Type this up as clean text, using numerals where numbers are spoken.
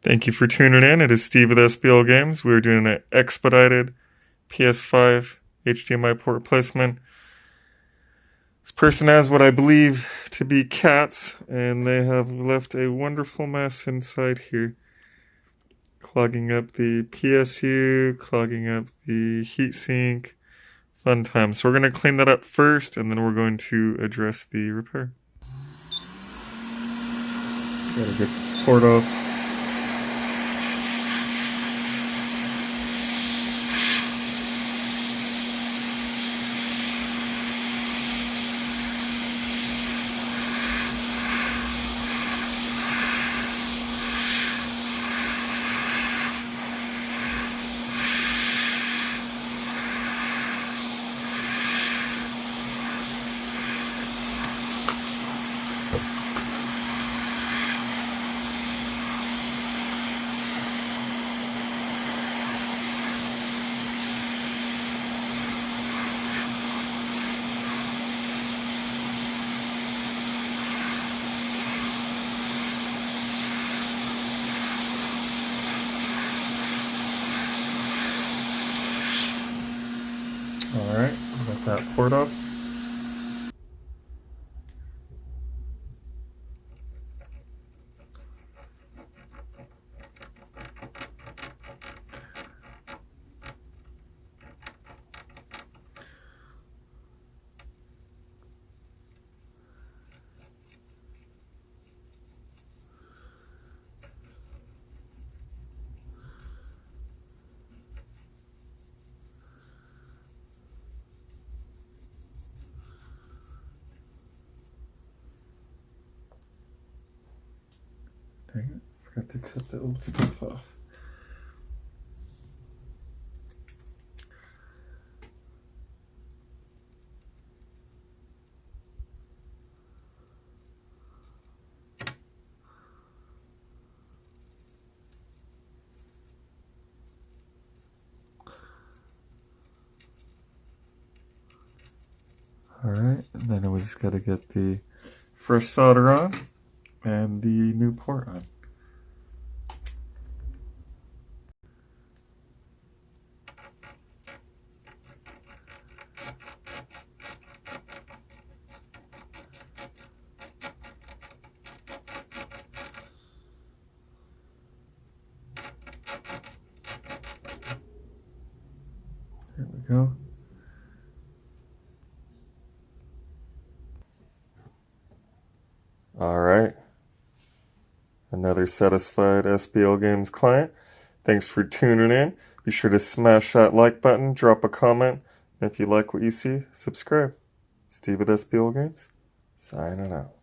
Thank you for tuning in. It is Steve with SBL Games. We're doing an expedited PS5 HDMI port replacement. This person has what I believe to be cats, and they have left a wonderful mess inside here. Clogging up the PSU, clogging up the heatsink. Fun time. So we're going to clean that up first, and then we're going to address the repair. Gotta get this port off. Alright, got that port off. Dang it, forgot to cut the old stuff off. Alright, and then we just gotta get the fresh solder on and the new port on. There we go. Alright. Another satisfied SBL Games client. Thanks for tuning in. Be sure to smash that like button, drop a comment, and if you like what you see, subscribe. Steve with SBL Games, signing out.